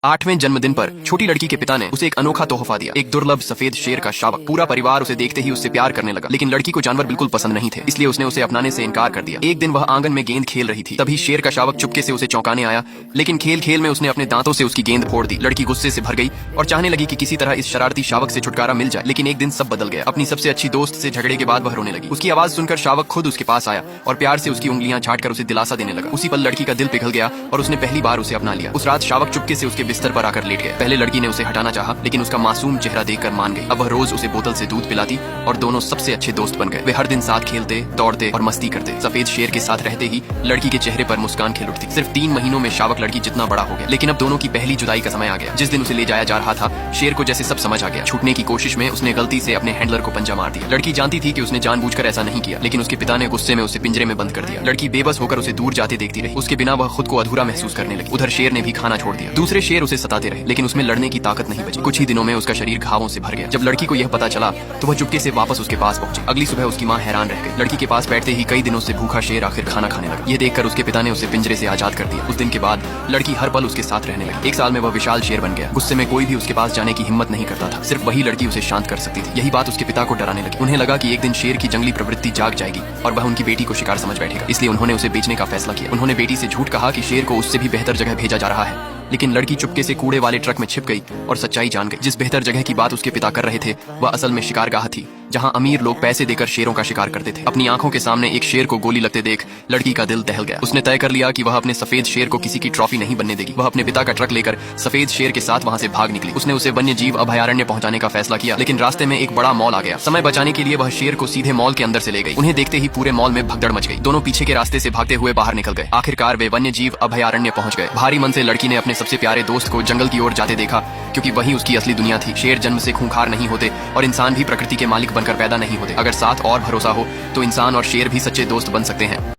8वें जन्मदिन पर छोटी लड़की के पिता ने उसे एक अनोखा तोहफा दिया, एक दुर्लभ सफेद शेर का शावक। पूरा परिवार उसे देखते ही उससे प्यार करने लगा, लेकिन लड़की को जानवर बिल्कुल पसंद नहीं थे, इसलिए उसने उसे अपनाने से इनकार कर दिया। एक दिन वह आंगन में गेंद खेल रही थी, तभी शेर का शावक चुपके से उसे चौंकाने आया, लेकिन खेल खेल में उसने अपने दांतों से उसकी गेंद फोड़ दी। लड़की गुस्से से भर गई और चाहने लगी कि किसी तरह इस शरारती शावक से छुटकारा मिल जाए, लेकिन एक दिन सब बदल गया। अपनी सबसे अच्छी दोस्त से झगड़े के बाद वह रोने लगी। उसकी आवाज सुनकर शावक खुद उसके पास आया और प्यार से उसकी उंगलियां छाटकर उसे दिलासा देने लगा। उसी पल लड़की का दिल पिघल गया और उसने पहली बार उसे अपना लिया। उस रात शावक चुपके से उसके बिस्तर पर आकर लेट गया। पहले लड़की ने उसे हटाना चाहा, लेकिन उसका मासूम चेहरा देखकर मान गई। अब वह रोज उसे बोतल से दूध पिलाती और दोनों सबसे अच्छे दोस्त बन गए। वे हर दिन साथ खेलते, दौड़ते और मस्ती करते। सफेद शेर के साथ रहते ही लड़की के चेहरे पर मुस्कान खिल उठती। सिर्फ 3 महीनों में शावक लड़की जितना बड़ा हो गया, लेकिन अब दोनों की पहली जुदाई का समय आ गया। जिस दिन उसे ले जाया जा रहा था, शेर को जैसे सब समझ आ गया। छूटने की कोशिश में उसने गलती से अपने हैंडलर को पंजा मार दिया। लड़की जानती थी कि उसने जानबूझकर ऐसा नहीं किया, लेकिन उसके पिता ने गुस्से में उसे पिंजरे में बंद कर दिया। लड़की बेबस होकर उसे दूर जाते देखती रही। उसके बिना वह खुद को अधूरा महसूस करने लगी। उधर शेर ने भी खाना छोड़ दिया। दूसरे शेर उसे सताते रहे, लेकिन उसमें लड़ने की ताकत नहीं बची। कुछ ही दिनों में उसका शरीर घावों से भर गया। जब लड़की को यह पता चला तो वह चुपके से वापस उसके पास पहुंची। अगली सुबह उसकी मां हैरान रह गई। लड़की के पास बैठते ही कई दिनों से भूखा शेर आखिर खाना खाने लगा। ये देखकर उसके पिता ने उसे पिंजरे से आजाद कर दिया। उस दिन के बाद लड़की हर पल उसके साथ रहने लगी। 1 साल में वह विशाल शेर बन गया। गुस्से में कोई भी उसके पास जाने की हिम्मत नहीं करता था। सिर्फ वही लड़की उसे शांत कर सकती थी। यही बात उसके पिता को डराने लगी। उन्हें लगा कि एक दिन शेर की जंगली प्रवृत्ति जाग जाएगी और वह उनकी बेटी को शिकार समझ बैठेगा, इसलिए उन्होंने उसे बेचने का फैसला किया। उन्होंने बेटी से झूठ कहा कि शेर को उससे भी बेहतर जगह भेजा जा रहा है, लेकिन लड़की चुपके से कूड़े वाले ट्रक में छिप गई और सच्चाई जान गई। जिस बेहतर जगह की बात उसके पिता कर रहे थे, वह असल में शिकारगाह थी, जहां अमीर लोग पैसे देकर शेरों का शिकार करते थे। अपनी आंखों के सामने एक शेर को गोली लगते देख लड़की का दिल दहल गया। उसने तय कर लिया कि वह अपने सफेद शेर को किसी की ट्रॉफी नहीं बनने देगी। वह अपने पिता का ट्रक लेकर सफेद शेर के साथ वहां से भाग निकली। उसने उसे वन्य जीव अभयारण्य पहुंचाने का फैसला किया, लेकिन रास्ते में एक बड़ा मॉल आ गया। समय बचाने के लिए वह शेर को सीधे मॉल के अंदर से ले गई। उन्हें देखते ही पूरे मॉल में भगदड़ मच गई। दोनों पीछे के रास्ते से भागते हुए बाहर निकल गए। आखिरकार वे वन्य जीव अभयारण्य पहुंच गए। भारी मन से लड़की ने अपने सबसे प्यारे दोस्त को जंगल की ओर जाते देखा, क्योंकि वही उसकी असली दुनिया थी। शेर जन्म से खूंखार नहीं होते और इंसान भी प्रकृति के मालिक बनकर पैदा नहीं होते। अगर साथ और भरोसा हो तो इंसान और शेर भी सच्चे दोस्त बन सकते हैं।